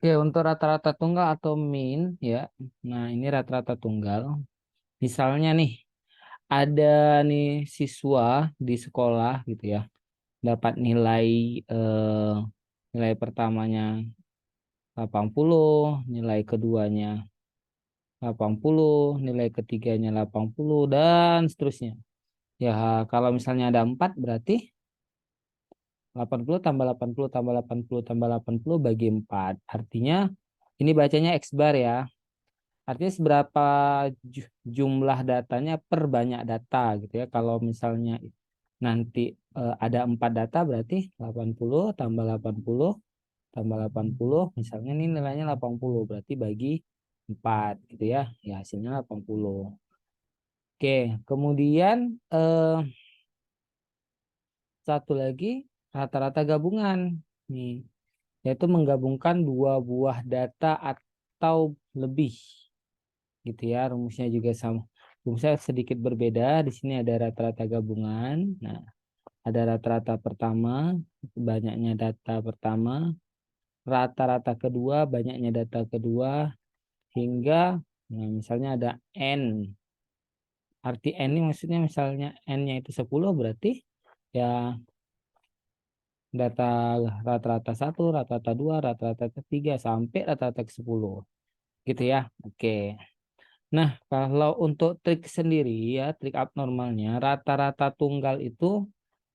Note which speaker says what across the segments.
Speaker 1: Oke, untuk rata-rata tunggal atau min ya. Nah, ini rata-rata tunggal. Misalnya nih, ada nih siswa di sekolah gitu ya, dapat eh, nilai pertamanya 80, nilai keduanya 80, nilai ketiganya 80 dan seterusnya. Ya, kalau misalnya ada 4 berarti 80 tambah 80 tambah 80 tambah 80 bagi 4. Artinya ini bacanya X bar ya. Artinya seberapa jumlah datanya per banyak data gitu ya. Kalau misalnya nanti ada 4 data berarti 80 tambah 80 tambah 80. Misalnya ini nilainya 80 berarti bagi 4 gitu ya. Ya hasilnya 80. Oke, kemudian eh, satu lagi rata-rata gabungan nih, yaitu menggabungkan dua buah data atau lebih gitu ya. Rumusnya juga sama. Rumusnya sedikit berbeda. Di sini ada rata-rata gabungan. Nah, ada rata-rata pertama, banyaknya data pertama, rata-rata kedua, banyaknya data kedua, hingga nah, misalnya ada N. Arti N ini maksudnya misalnya N-nya itu 10 berarti ya data rata-rata satu, rata-rata dua, rata-rata ketiga sampai rata-rata ke 10 gitu ya. Oke. Nah, kalau untuk trik sendiri ya, trik abnormalnya rata-rata tunggal itu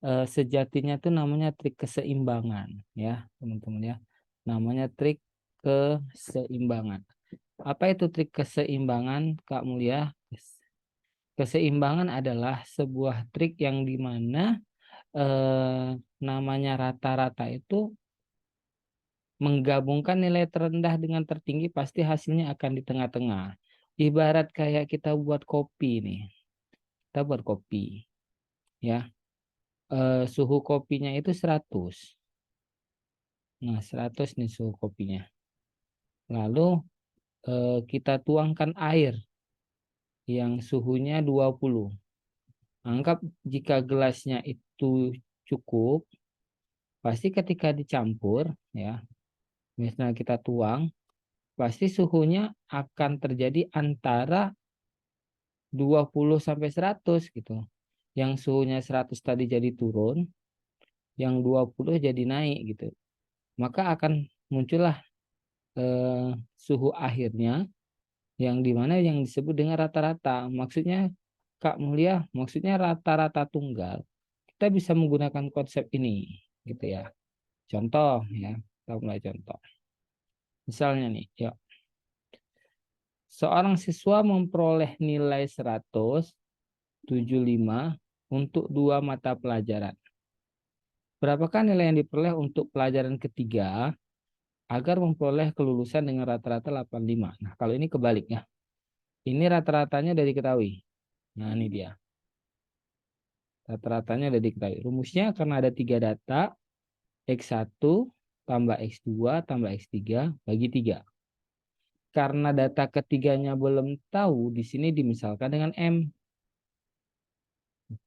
Speaker 1: sejatinya itu namanya trik keseimbangan ya, teman-teman ya. Namanya trik keseimbangan. Apa itu trik keseimbangan, Kak Mulia? Keseimbangan adalah sebuah trik yang dimana namanya rata-rata itu menggabungkan nilai terendah dengan tertinggi pasti hasilnya akan di tengah-tengah. Ibarat kayak kita buat kopi nih. Kita buat kopi ya. Suhu kopinya itu 100. Nah, 100 nih suhu kopinya. Lalu kita tuangkan air yang suhunya 20. Anggap jika gelasnya itu cukup, pasti ketika dicampur ya, misalnya kita tuang, pasti suhunya akan terjadi antara 20 sampai 100 gitu. Yang suhunya 100 tadi jadi turun, yang 20 jadi naik gitu. Maka akan muncullah suhu akhirnya yang dimana yang disebut dengan rata-rata. Maksudnya Kak Mulia, maksudnya rata-rata tunggal. Kita bisa menggunakan konsep ini gitu ya. Contoh ya, kita mulai contoh. Misalnya nih, yuk. Seorang siswa memperoleh nilai 175 untuk dua mata pelajaran. Berapakah nilai yang diperoleh untuk pelajaran ketiga agar memperoleh kelulusan dengan rata-rata 85? Nah, kalau ini kebaliknya. Ini rata-ratanya dari diketahui. Nah, ini dia. Rata-ratanya udah diketahui. Rumusnya karena ada tiga data, X1 tambah X2 tambah X3 bagi 3. Karena data ketiganya belum tahu, di sini dimisalkan dengan M.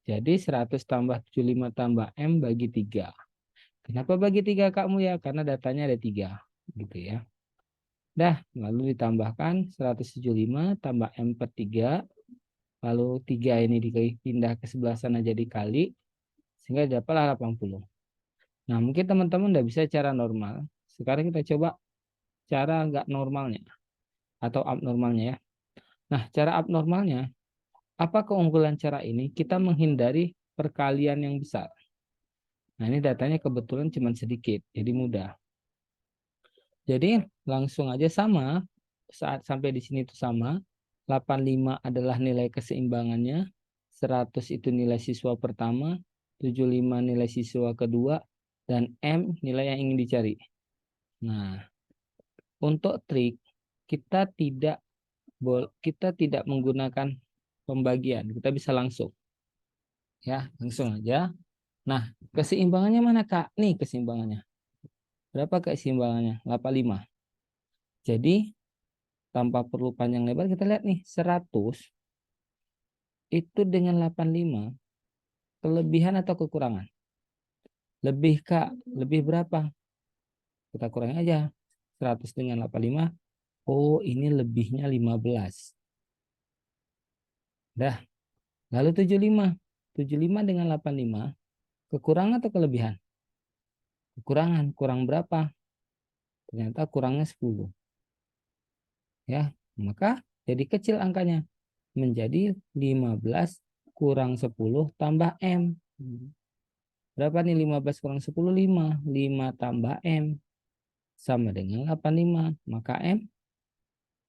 Speaker 1: Jadi 100 tambah 75 tambah M bagi 3. Kenapa bagi 3 kamu ya? Karena datanya ada 3. Gitu ya. Dah, lalu ditambahkan 175 tambah M per 3. Lalu 3 ini dipindah ke sebelah sana jadi kali. Sehingga dapatlah 80. Nah, mungkin teman-teman udah bisa cara normal. Sekarang kita coba cara nggak normalnya atau abnormalnya ya. Nah, cara abnormalnya, apa keunggulan cara ini? Kita menghindari perkalian yang besar. Nah, ini datanya kebetulan cuma sedikit, jadi mudah. Jadi langsung aja sama, saat sampai di sini itu sama. 85 adalah nilai keseimbangannya, 100 itu nilai siswa pertama, 75 nilai siswa kedua, dan M nilai yang ingin dicari. Nah, untuk trik kita tidak menggunakan pembagian, kita bisa langsung ya, langsung aja. Nah, keseimbangannya mana Kak? Nih keseimbangannya. Berapa keseimbangannya? 85. Jadi tanpa perlu panjang lebar kita lihat nih 100 itu dengan 85 kelebihan atau kekurangan? Lebih Kak, lebih berapa? Kita kurangi aja. 100 dengan 85. Oh, ini lebihnya 15. Dah. Lalu 75. 75 dengan 85. Kekurangan atau kelebihan? Kekurangan. Kurang berapa? Ternyata kurangnya 10. Ya, maka jadi kecil angkanya. Menjadi 15 kurang 10 tambah M. Berapa nih 15 kurang 10? 5. 5 tambah M sama dengan 85. Maka M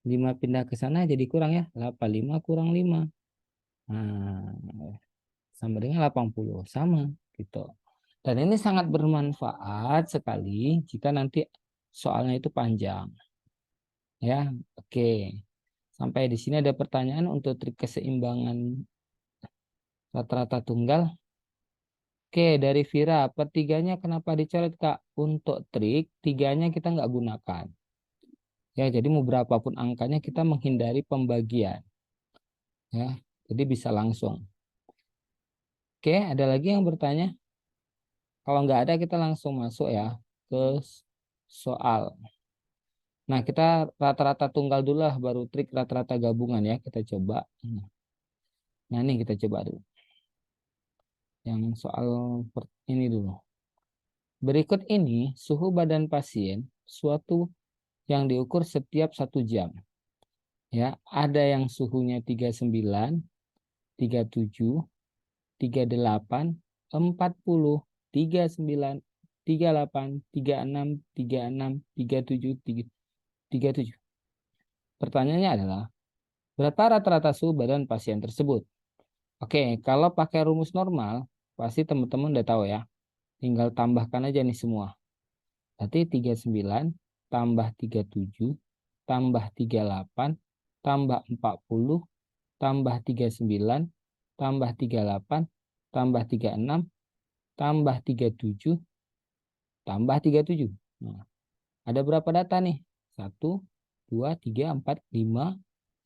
Speaker 1: 5 pindah ke sana jadi kurang ya. 85 kurang 5. Nah, sama dengan 80. Sama gitu. Dan ini sangat bermanfaat sekali jika nanti soalnya itu panjang. Ya, oke. Sampai di sini ada pertanyaan untuk trik keseimbangan rata-rata tunggal. Oke, dari Vira, pertiganya kenapa dicoret, Kak? Untuk trik, tiganya kita nggak gunakan. Ya, jadi mau berapapun angkanya kita menghindari pembagian. Ya, jadi bisa langsung. Oke, ada lagi yang bertanya? Kalau nggak ada, kita langsung masuk ya ke soal. Nah, kita rata-rata tunggal dulu lah, baru trik rata-rata gabungan ya. Kita coba. Nah, ini kita coba dulu. Yang soal ini dulu. Berikut ini suhu badan pasien suatu yang diukur setiap 1 jam. Ya, ada yang suhunya 39, 37, 38, 40, 39, 38, 36, 36, 37, 37. Pertanyaannya adalah berapa rata-rata suhu badan pasien tersebut? Oke, kalau pakai rumus normal, pasti teman-teman udah tahu ya. Tinggal tambahkan aja nih semua. Berarti 39 tambah 37 tambah 38 tambah 40 tambah 39 tambah 38 tambah 36 tambah 37 tambah 37. Nah, ada berapa data nih? 1, 2, 3, 4, 5,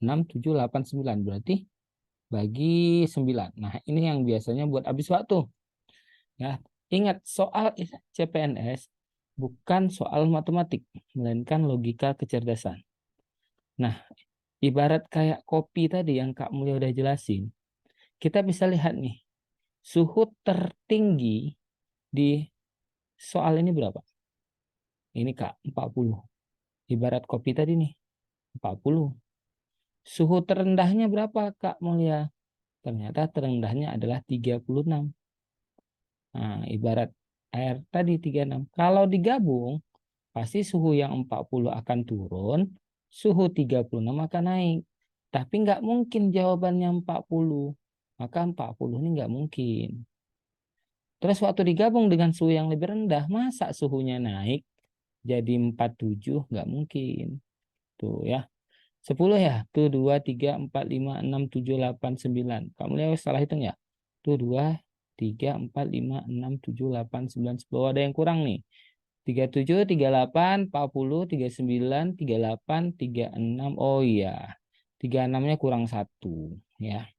Speaker 1: 6, 7, 8, 9. Berarti bagi 9. Nah, ini yang biasanya buat habis waktu. Ya, ingat soal CPNS bukan soal matematik, melainkan logika kecerdasan. Nah, ibarat kayak kopi tadi yang Kak Mulya udah jelasin, kita bisa lihat nih, suhu tertinggi di soal ini berapa? Ini Kak, 40. Ibarat kopi tadi nih, 40. Suhu terendahnya berapa Kak Mulya? Ternyata terendahnya adalah 36. Nah, ibarat air tadi 36. Kalau digabung, pasti suhu yang 40 akan turun, suhu 36 akan naik. Tapi nggak mungkin jawabannya 40. Maka 40 ini nggak mungkin. Terus waktu digabung dengan suhu yang lebih rendah, masa suhunya naik jadi 47? Nggak mungkin. Tuh ya. 10 ya. Tuh 2, 3, 4, 5, 6, 7, 8, 9. Kamu lihat salah hitung ya? Tuh 2, 3, 4, 5, 6, 7, 8, 9, 10. Ada yang kurang nih. 37, 38, 40, 39, 38, 36. Oh iya. 36-nya kurang 1. Ya.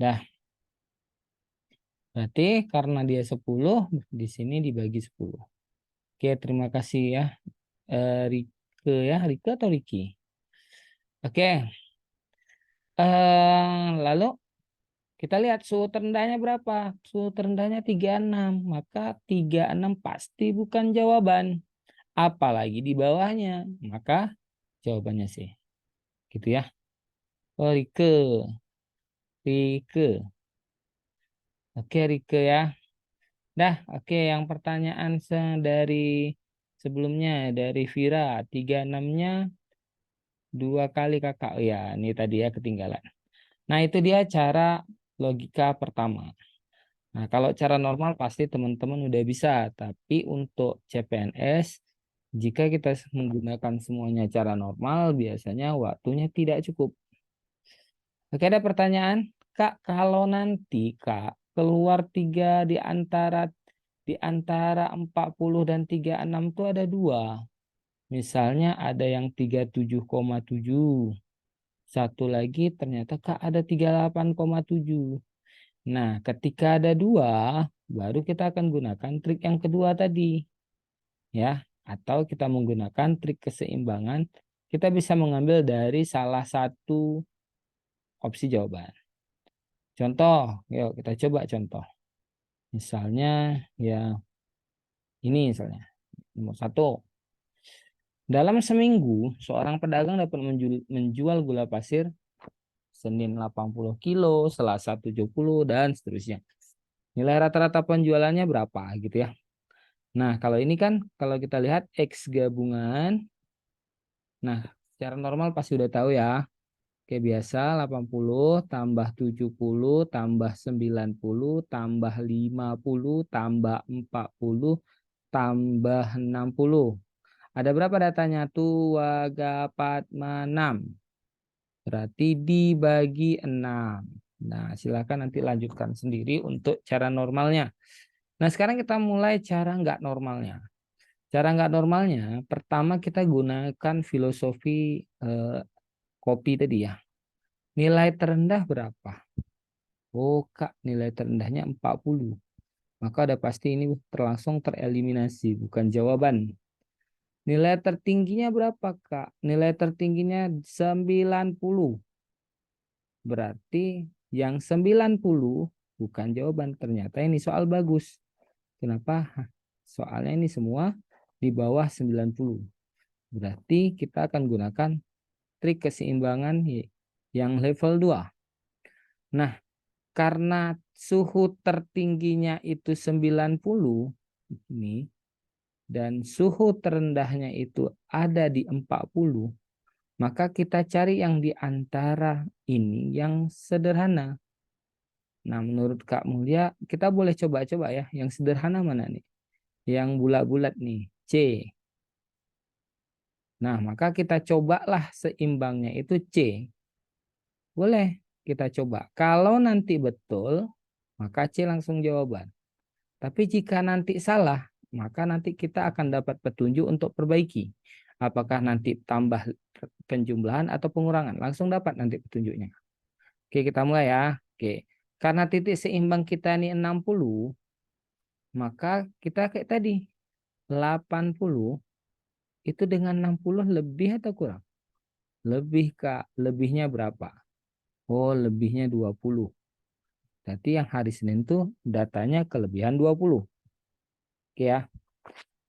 Speaker 1: Dah. Berarti karena dia 10, di sini dibagi 10. Oke, terima kasih ya. Rike ya. Rike atau Riki? Oke. Lalu kita lihat suhu terendahnya berapa? Suhu terendahnya 36. Maka 36 pasti bukan jawaban. Apalagi di bawahnya. Maka jawabannya sih. Gitu ya. Oh, Rike. Rike. Oke, Rike ya. Dah, oke. Yang pertanyaan dari sebelumnya. Dari Vira. 36-nya 2 kali kakak. Oh ya, ini tadi ya ketinggalan. Nah, itu dia cara logika pertama. Nah, kalau cara normal pasti teman-teman udah bisa. Tapi untuk CPNS, jika kita menggunakan semuanya cara normal, biasanya waktunya tidak cukup. Oke, ada pertanyaan? Kak, kalau nanti Kak keluar 3 di antara 40 dan 36 itu ada 2. Misalnya ada yang 37,7. Satu lagi ternyata Kak ada 38,7. Nah, ketika ada 2, baru kita akan gunakan trik yang kedua tadi. Ya, Atau kita menggunakan trik keseimbangan, kita bisa mengambil dari salah satu opsi jawaban. Contoh, yuk kita coba contoh. Misalnya ya ini misalnya. Nomor 1. Dalam seminggu, seorang pedagang dapat menjual gula pasir Senin 80 kilo, Selasa 70, dan seterusnya. Nilai rata-rata penjualannya berapa gitu ya. Nah, kalau ini kan kalau kita lihat X gabungan. Nah, secara normal pasti udah tahu ya. Kayak biasa 80 tambah 70 tambah 90 tambah 50 tambah 40 tambah 60. Ada berapa datanya? 2, 4, 5, 6. Berarti dibagi 6. Nah, silakan nanti lanjutkan sendiri untuk cara normalnya. Nah, sekarang kita mulai cara nggak normalnya. Cara nggak normalnya, pertama kita gunakan filosofi kopi tadi ya. Nilai terendah berapa? Oh, Kak, nilai terendahnya 40. Maka udah pasti ini terlangsung tereliminasi, bukan jawaban. Nilai tertingginya berapa, Kak? Nilai tertingginya 90. Berarti yang 90 bukan jawaban. Ternyata ini soal bagus. Kenapa? Soalnya ini semua di bawah 90. Berarti kita akan gunakan trik keseimbangan yang level 2. Nah, karena suhu tertingginya itu 90 ini dan suhu terendahnya itu ada di 40, maka kita cari yang di antara ini yang sederhana. Nah, menurut Kak Mulia, kita boleh coba-coba ya. Yang sederhana mana nih? Yang bulat-bulat nih, C. Nah, maka kita cobalah seimbangnya itu C. Boleh kita coba. Kalau nanti betul, maka C langsung jawaban. Tapi jika nanti salah, maka nanti kita akan dapat petunjuk untuk perbaiki. Apakah nanti tambah penjumlahan atau pengurangan. Langsung dapat nanti petunjuknya. Oke, kita mulai ya. Oke. Karena titik seimbang kita ini 60, maka kita kayak tadi. 80 itu dengan 60 lebih atau kurang? Lebih, Kak. Lebihnya berapa? Oh, lebihnya 20. Berarti yang hari Senin tuh datanya kelebihan 20. Oke ya.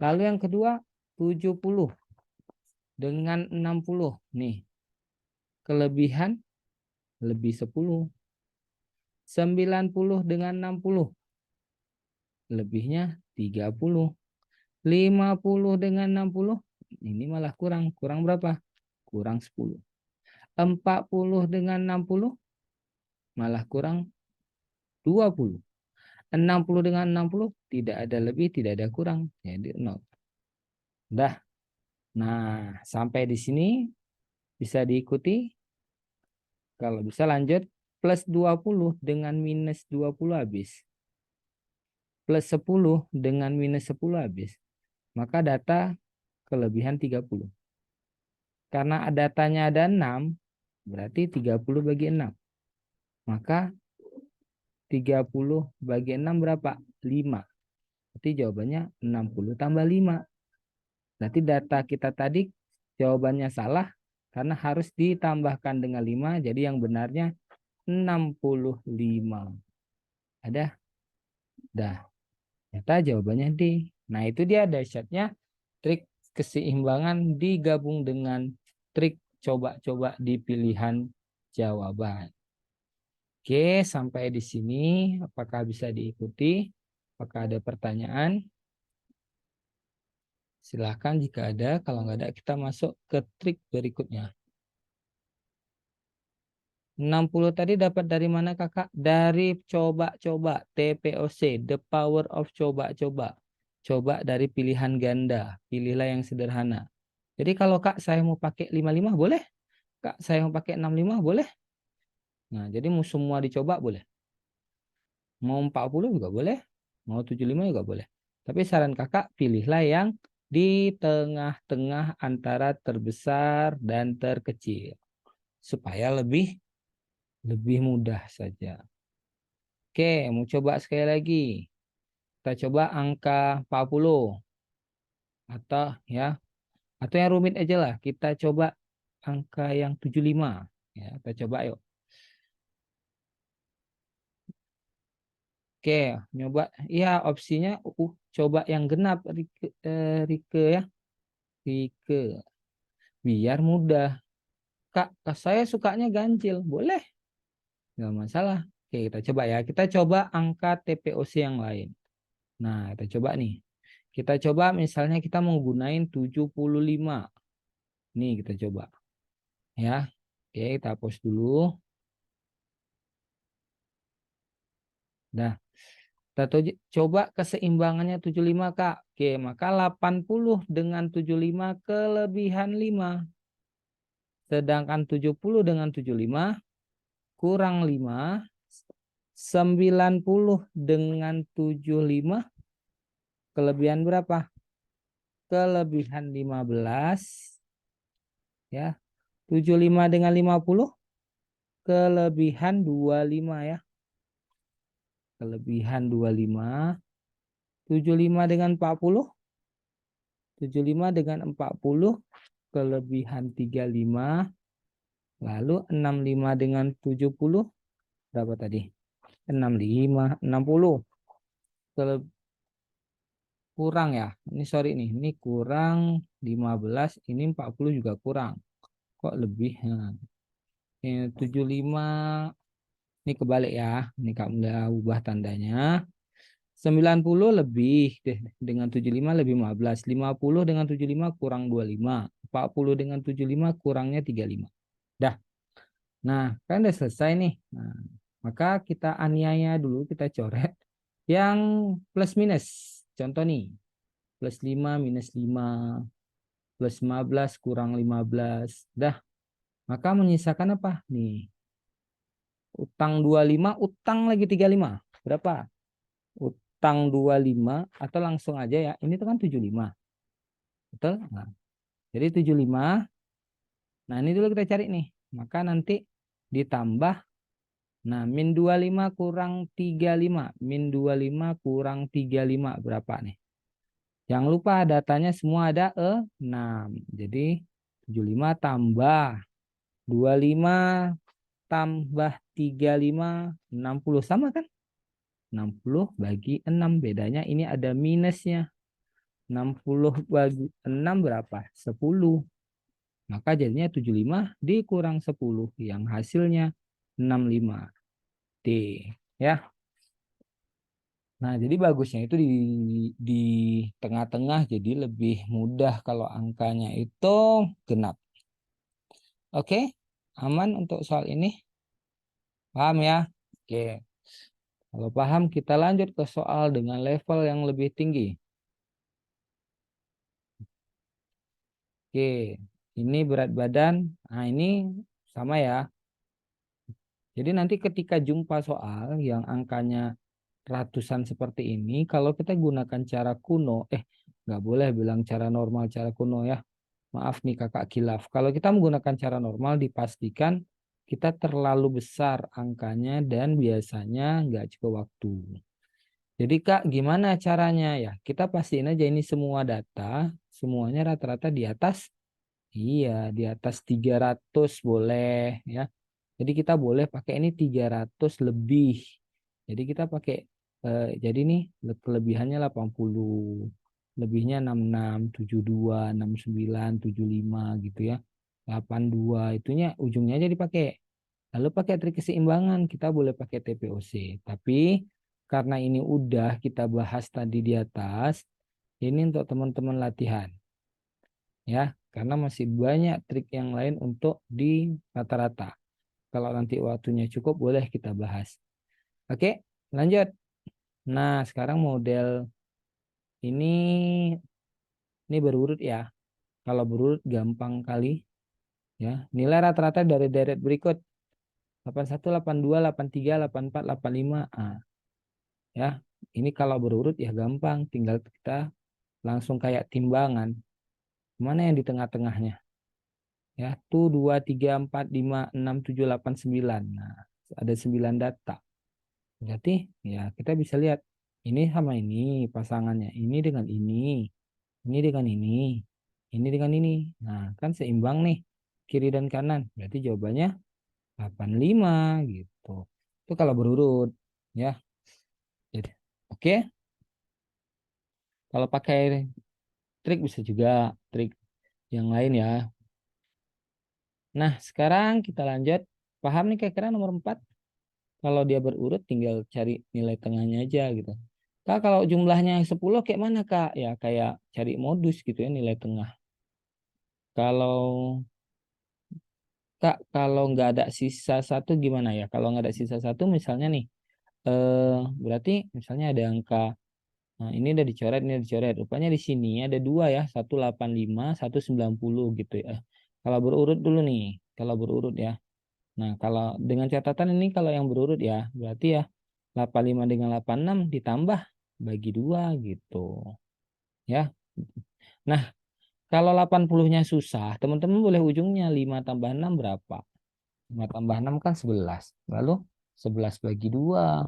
Speaker 1: Lalu yang kedua 70 dengan 60. Nih, kelebihan lebih 10. 90 dengan 60. Lebihnya 30. 50 dengan 60. Ini malah kurang. Kurang berapa? Kurang 10. 40 dengan 60 malah kurang 20. 60 dengan 60 tidak ada lebih, tidak ada kurang. Jadi 0. Dah. Nah, sampai di sini bisa diikuti. Kalau bisa lanjut. Plus 20 dengan minus 20 habis. Plus 10 dengan minus 10 habis. Maka data kelebihan 30. Karena datanya ada 6, berarti 30 bagi 6. Maka 30 bagi 6 berapa? 5. Berarti jawabannya 60 tambah 5. Berarti data kita tadi jawabannya salah karena harus ditambahkan dengan 5. Jadi yang benarnya 65. Ada? Dah. Ternyata jawabannya D. Nah, itu dia dahsyatnya trik keseimbangan digabung dengan trik coba-coba di pilihan jawaban. Oke, sampai di sini apakah bisa diikuti? Apakah ada pertanyaan? Silahkan jika ada, kalau nggak ada kita masuk ke trik berikutnya. 60 tadi dapat dari mana Kakak? Dari coba-coba, TPOC, the power of coba-coba. Coba dari pilihan ganda, pilihlah yang sederhana. Jadi kalau Kak saya mau pakai 55 boleh? Kak saya mau pakai 65 boleh? Nah, jadi mau semua dicoba boleh. Mau 40 juga boleh. Mau 75 juga boleh. Tapi saran Kakak pilihlah yang di tengah-tengah antara terbesar dan terkecil. Supaya lebih mudah saja. Oke, mau coba sekali lagi. Kita coba angka 40. Atau ya, atau yang rumit aja lah. Kita coba angka yang 75. Ya, kita coba yuk. Oke, nyoba. Ya, opsinya coba yang genap, Rike, Rike ya. Rike. Biar mudah. Kak, saya sukanya ganjil. Boleh, nggak masalah. Oke, kita coba ya. Kita coba angka TPOC yang lain. Nah, kita coba nih. Kita coba misalnya kita mau gunain 75. Nih, kita coba. Ya, oke, kita hapus dulu. Nah, kita coba keseimbangannya 75, Kak. Oke, maka 80 dengan 75 kelebihan 5. Sedangkan 70 dengan 75 kurang 5. 90 dengan 75 kelebihan berapa? Kelebihan 15. Ya. 75 dengan 50 kelebihan 25 ya. Kelebihan 25. 75 dengan 40. 75 dengan 40 kelebihan 35. Lalu 65 dengan 70 berapa tadi? 65, 60. Kurang ya. Ini sorry nih, ini kurang 15, ini 40 juga kurang. Kok lebih? Nah, ini 75, ini kebalik ya. Ini kamu udah ubah tandanya. 90 lebih deh dengan 75 lebih 15. 50 dengan 75 kurang 25. 40 dengan 75 kurangnya 35. Dah. Nah, kan udah selesai nih. Nah, maka kita aniaya dulu, kita coret yang plus minus. Contoh nih, plus 5 minus 5, plus 15 kurang 15. Dah, maka menyisakan apa? Nih, utang 25, utang lagi 35. Berapa? Utang 25 atau langsung aja ya. Ini tuh kan 75. Betul? Nah, jadi 75. Nah, ini dulu kita cari nih. Maka nanti ditambah. Nah, min 25 kurang 35. Min 25 kurang 35 berapa nih? Jangan lupa datanya semua ada 6. Jadi 75 tambah 25 tambah 35, 60 sama kan? 60 bagi 6 bedanya ini ada minusnya. 60 bagi 6 berapa? 10. Maka jadinya 75 dikurang 10 yang hasilnya 65. D ya. Nah, jadi bagusnya itu di tengah-tengah jadi lebih mudah kalau angkanya itu genap. Oke, aman untuk soal ini? Paham ya? Oke. Kalau paham, kita lanjut ke soal dengan level yang lebih tinggi. Oke, ini berat badan. Nah, ini sama ya. Jadi nanti ketika jumpa soal yang angkanya ratusan seperti ini, kalau kita gunakan cara kuno, nggak boleh bilang cara normal, cara kuno ya. Maaf nih kakak kilaf. Kalau kita menggunakan cara normal, dipastikan kita terlalu besar angkanya dan biasanya nggak cukup waktu. Jadi Kak, gimana caranya ya? Kita pastiin aja ini semua data, semuanya rata-rata di atas. Iya, di atas 300 boleh ya. Jadi kita boleh pakai ini 300 lebih. Jadi kita pakai, jadi nih kelebihannya 80, lebihnya 66, 72, 69, 75 gitu ya. 82, itunya ujungnya aja dipakai. Lalu pakai trik keseimbangan, kita boleh pakai TPOC. Tapi karena ini udah kita bahas tadi di atas, ini untuk teman-teman latihan. Ya, karena masih banyak trik yang lain untuk di rata-rata. Kalau nanti waktunya cukup, boleh kita bahas. Oke, lanjut. Nah, sekarang model ini berurut ya. Kalau berurut gampang kali ya. Nilai rata-rata dari deret berikut 81, 82, 83, 84, 85. Ah, ya. Ini kalau berurut ya gampang, tinggal kita langsung kayak timbangan. Mana yang di tengah-tengahnya? Ya, tuh 2, 3, 4, 5, 6, 7, 8, 9. Nah, ada 9 data. Berarti ya kita bisa lihat ini sama ini pasangannya, ini dengan ini. Ini dengan ini dengan ini. Nah, kan seimbang nih kiri dan kanan. Berarti jawabannya 85 gitu. Itu kalau berurut ya. Jadi, oke. Kalau pakai trik bisa juga trik yang lain ya. Nah, sekarang kita lanjut. Paham nih kira-kira nomor 4. Kalau dia berurut tinggal cari nilai tengahnya aja gitu. Kak, kalau jumlahnya 10 kayak mana, Kak? Ya, kayak cari modus gitu ya nilai tengah. Kalau kalau nggak ada sisa satu gimana ya? Kalau nggak ada sisa satu misalnya nih, berarti misalnya ada angka, nah ini udah dicoret, ini udah dicoret. Rupanya di sini ada dua ya, 185, 190 gitu ya. Kalau berurut dulu nih, kalau berurut ya. Nah, kalau dengan catatan ini kalau yang berurut ya, berarti ya 85 dengan 86 ditambah bagi dua gitu. Ya. Nah, kalau 80-nya susah, teman-teman boleh ujungnya 5 tambah 6 berapa? 5 tambah 6 kan 11. Lalu 11 bagi 2,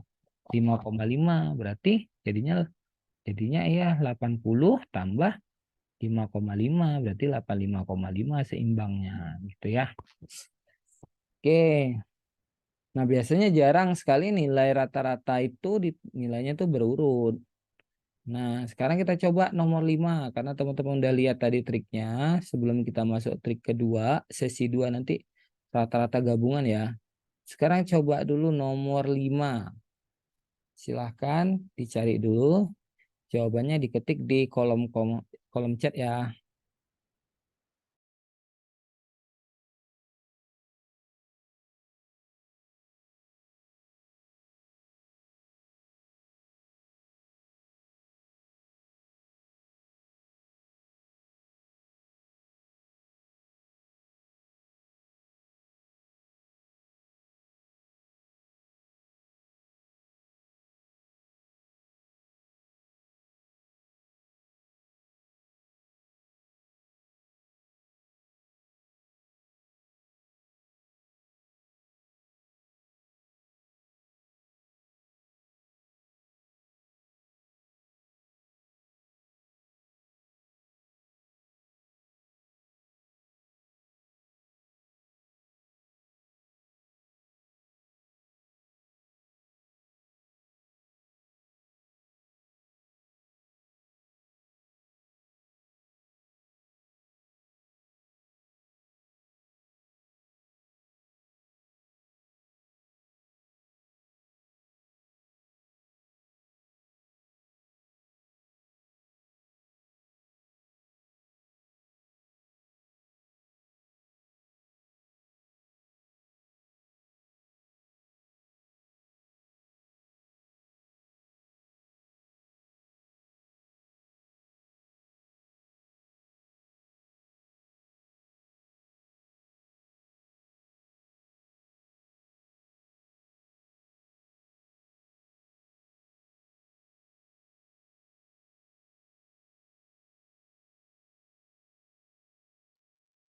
Speaker 1: 5,5. Berarti jadinya ya 80 tambah 5,5. Berarti 85,5 seimbangnya gitu ya. Oke. Nah, biasanya jarang sekali nilai rata-rata itu nilainya tuh berurut. Nah, sekarang kita coba nomor 5 karena teman-teman udah lihat tadi triknya. Sebelum kita masuk trik kedua, sesi 2 nanti rata-rata gabungan ya. Sekarang coba dulu nomor 5. Silahkan dicari dulu. Jawabannya diketik di kolom chat ya.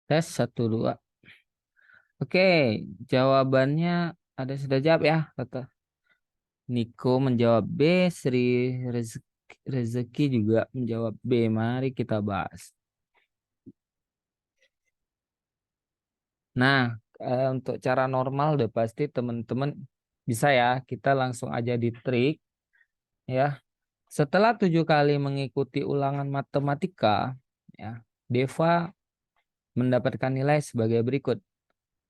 Speaker 1: Tes 1, 2. Oke, jawabannya ada sudah jawab ya. Kata Niko menjawab B, Sri Rezeki juga menjawab B. Mari kita bahas. Nah, untuk cara normal udah pasti teman-teman bisa ya. Kita langsung aja di trik ya. Setelah 7 kali mengikuti ulangan matematika, ya, Deva mendapatkan nilai sebagai berikut.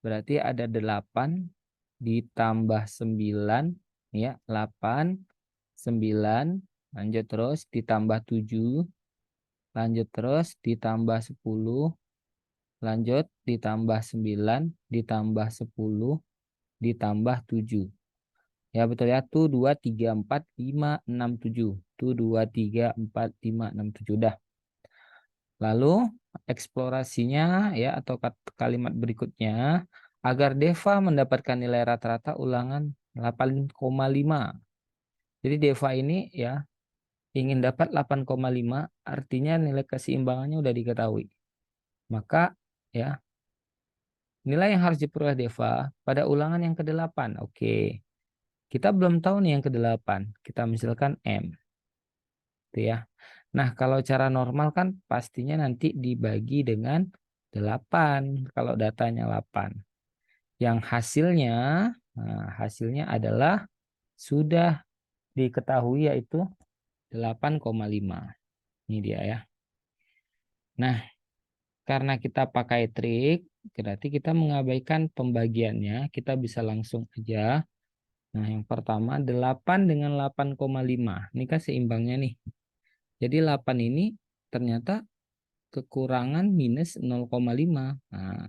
Speaker 1: Berarti ada 8 ditambah 9, ya, 8, 9, lanjut terus ditambah 7, lanjut terus ditambah 10, lanjut ditambah 9, ditambah 10, ditambah 7. Ya betul ya, tuh 2, 3, 4, 5, 6, 7. Tuh 2, 3, 4, 5, 6, 7. Dah. Lalu eksplorasinya ya atau kalimat berikutnya agar Deva mendapatkan nilai rata-rata ulangan 8,5. Jadi Deva ini ya ingin dapat 8,5 artinya nilai keseimbangannya udah diketahui. Maka ya nilai yang harus diperoleh Deva pada ulangan yang ke-8. Oke. Kita belum tahu nih yang ke-8. Kita misalkan M. Gitu ya. Nah, kalau cara normal kan pastinya nanti dibagi dengan 8 kalau datanya 8. Yang hasilnya, nah, hasilnya adalah sudah diketahui yaitu 8,5. Ini dia ya. Nah, karena kita pakai trik, berarti kita mengabaikan pembagiannya. Kita bisa langsung aja. Nah, yang pertama 8 dengan 8,5. Ini kan seimbangnya nih. Jadi 8 ini ternyata kekurangan minus 0,5. Nah,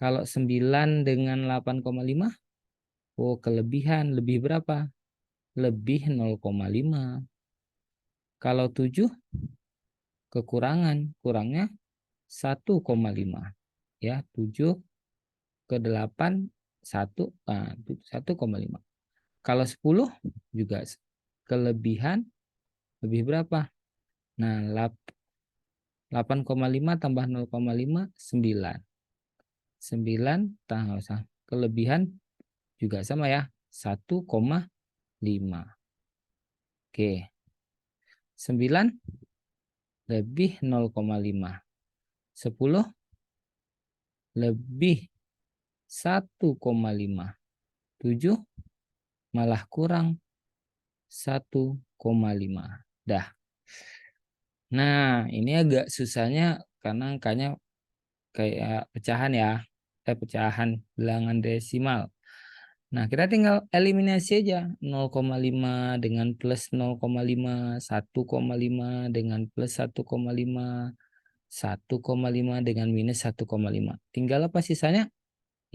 Speaker 1: kalau 9 dengan 8,5, oh kelebihan. Lebih berapa? Lebih 0,5. Kalau 7, kekurangan. Kurangnya 1,5. Ya, 7 ke 8, 1, nah, 1,5. Kalau 10 juga kelebihan lebih berapa? Nah, 8,5 tambah 0,5, 9. 9 tambah kelebihan juga sama ya, 1,5. Oke. 9 lebih 0,5. 10 lebih 1,5. 7 malah kurang 1,5. Dah. Nah, ini agak susahnya karena angkanya kayak pecahan ya. Pecahan bilangan desimal. Nah, kita tinggal eliminasi aja. 0,5 dengan plus 0,5, 1,5 dengan plus 1,5, 1,5 dengan minus 1,5. Tinggal apa sisanya?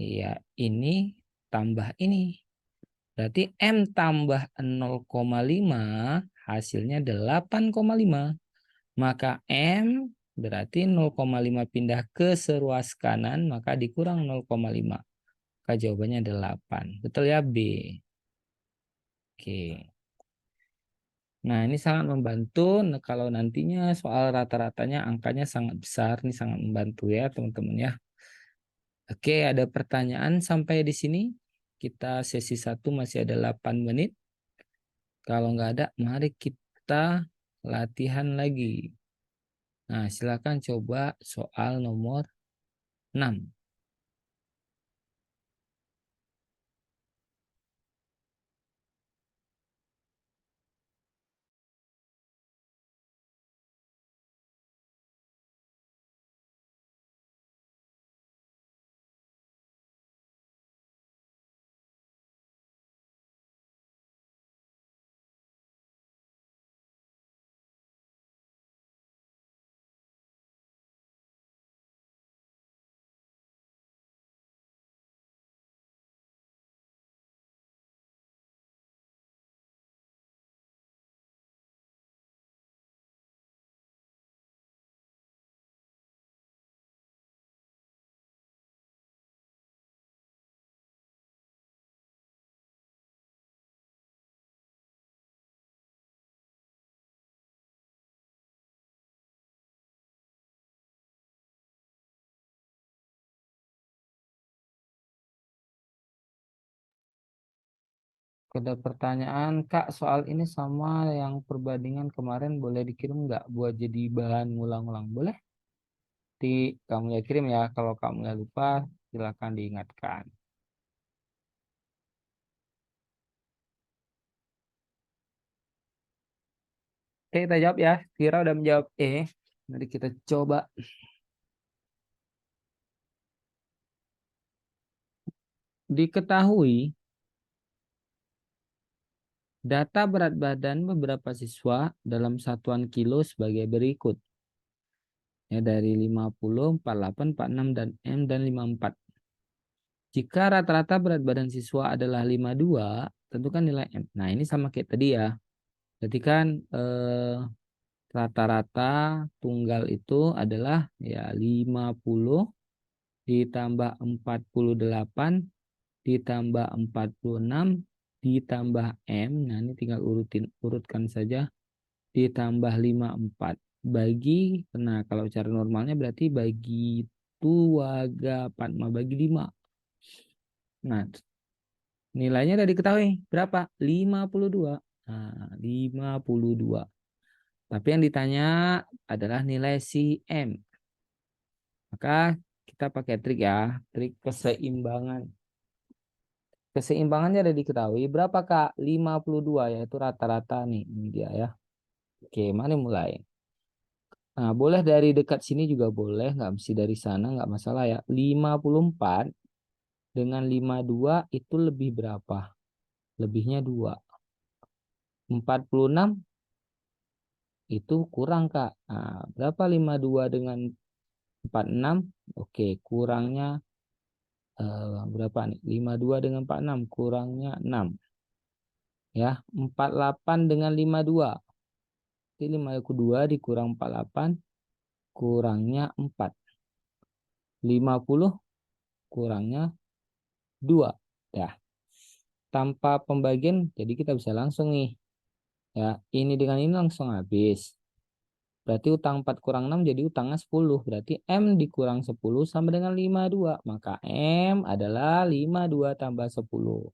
Speaker 1: Iya, ini tambah ini. Berarti M tambah 0,5 hasilnya 8,5. Maka M berarti 0,5 pindah ke seruas kanan, maka dikurang 0,5. Maka jawabannya 8. Betul ya B? Oke. Nah, ini sangat membantu. Nah, kalau nantinya soal rata-ratanya angkanya sangat besar, ini sangat membantu ya teman-teman ya. Oke, ada pertanyaan sampai di sini. Kita sesi 1 masih ada 8 menit. Kalau nggak ada, mari kita latihan lagi. Nah, silakan coba soal nomor 6. Ada pertanyaan, Kak, soal ini sama yang perbandingan kemarin boleh dikirim nggak buat jadi bahan ngulang-ulang? Boleh? Nanti kamu ya kirim ya. Kalau kamu ya lupa, silakan diingatkan. Oke, kita jawab ya. Kira udah menjawab E. Mari kita coba. Diketahui data berat badan beberapa siswa dalam satuan kilo sebagai berikut. Ya, dari 50, 48, 46, dan M dan 54. Jika rata-rata berat badan siswa adalah 52, tentukan nilai M. Nah, ini sama kayak tadi ya. Berarti kan rata-rata tunggal itu adalah ya 50 ditambah 48 ditambah 46 ditambah M. Nah, ini tinggal urutkan saja, ditambah 54 bagi, nah kalau cara normalnya berarti bagi 2/4 bagi 5. Nah, nilainya udah diketahui berapa? 52. Nah, 52. Tapi yang ditanya adalah nilai si M. Maka kita pakai trik ya, trik keseimbangan. Keseimbangannya ada diketahui berapa Kak? 52 yaitu rata-rata nih. Ini dia ya. Oke, mari mulai. Nah, boleh dari dekat sini juga boleh, nggak mesti dari sana, nggak masalah ya. 54 dengan 52 itu lebih berapa? Lebihnya 2. 46 itu kurang Kak. Nah, berapa 52 dengan 46? Oke, kurangnya berapa nih? 52 dengan 46 kurangnya 6. Ya, 48 dengan 52. Jadi 52 dikurang 48 kurangnya 4. 50 kurangnya 2. Ya, tanpa pembagian jadi kita bisa langsung nih. Ya, ini dengan ini langsung habis. Berarti utang 4 kurang 6 jadi utangnya 10. Berarti M dikurang 10 sama dengan 52. Maka M adalah 52 tambah 10.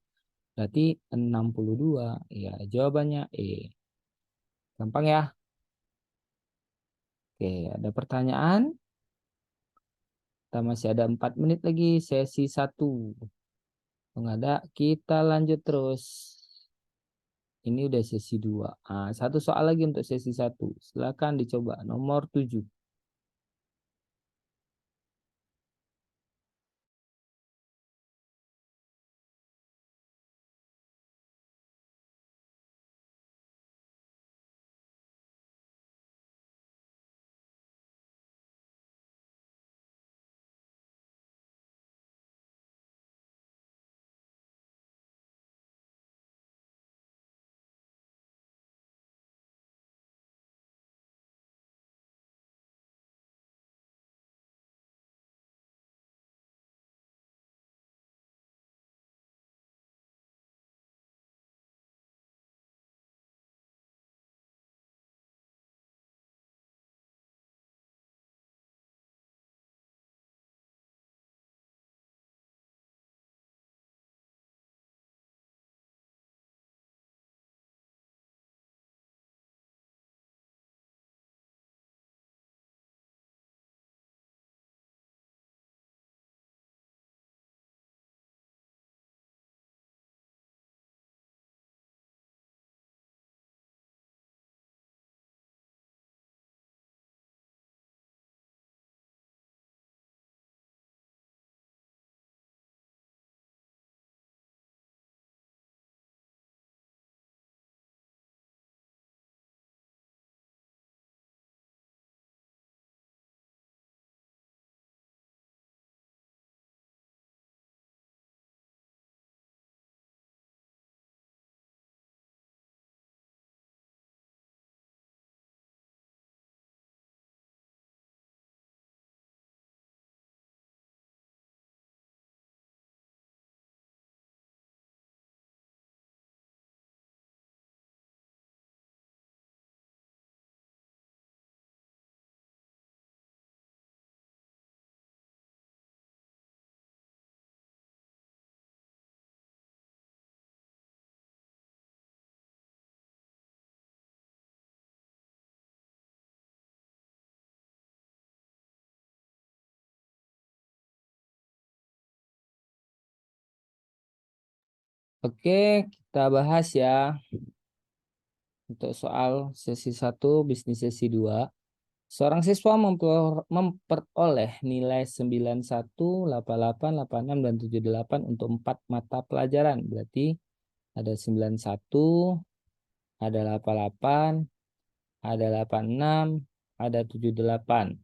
Speaker 1: Berarti 62. Ya, jawabannya E. Gampang ya? Oke, ada pertanyaan? Kita masih ada 4 menit lagi sesi 1. Kalau ada, kita lanjut terus. Ini udah sesi 2. Ah, satu soal lagi untuk sesi 1. Silakan dicoba. Nomor 7. Oke, kita bahas ya. Untuk soal sesi 1, bisnis sesi 2. Seorang siswa memperoleh nilai 91, 88, 86, dan 78 untuk 4 mata pelajaran. Berarti ada 91, ada 88, ada 86, ada 78.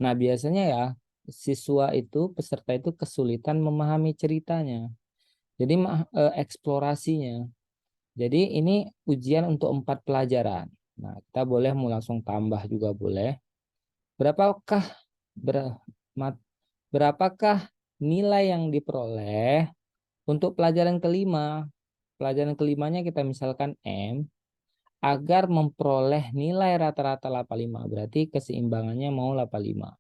Speaker 1: Nah, biasanya ya, siswa itu, peserta itu kesulitan memahami ceritanya. Jadi eksplorasinya. Jadi ini ujian untuk 4 pelajaran. Nah, kita boleh mau langsung tambah juga boleh. Berapakah ber, mat- berapakah nilai yang diperoleh untuk pelajaran kelima? Pelajaran kelimanya kita misalkan M agar memperoleh nilai rata-rata 85. Berarti keseimbangannya mau 85.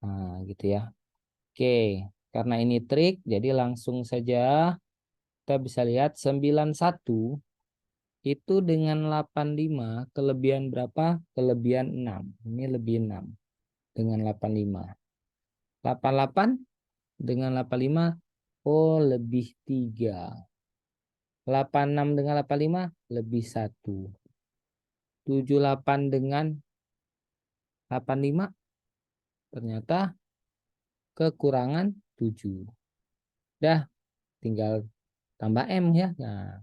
Speaker 1: Nah, gitu ya. Oke, karena ini trik, jadi langsung saja kita bisa lihat 91 Itu dengan 85 kelebihan berapa? Kelebihan 6. Ini lebih 6 dengan 85. 88 dengan 85, oh lebih 3. 86 dengan 85 lebih 1. 78 dengan 85 ternyata kekurangan 7. Dah, tinggal tambah M ya. Nah,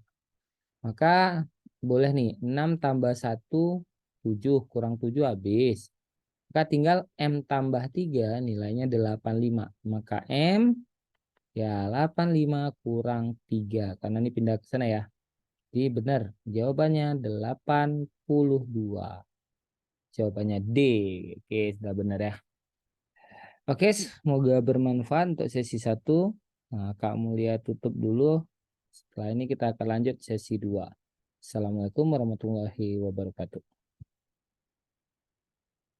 Speaker 1: maka boleh nih 6 tambah 1, 7 kurang 7 habis. Maka tinggal M tambah 3 nilainya 85. Maka M ya 85 kurang 3. Karena ini pindah ke sana ya. Jadi benar. Jawabannya 82. Jawabannya D. Oke, sudah benar ya. Oke, semoga bermanfaat untuk sesi 1. Nah, Kak Mulia tutup dulu. Setelah ini kita akan lanjut sesi 2. Assalamualaikum warahmatullahi wabarakatuh.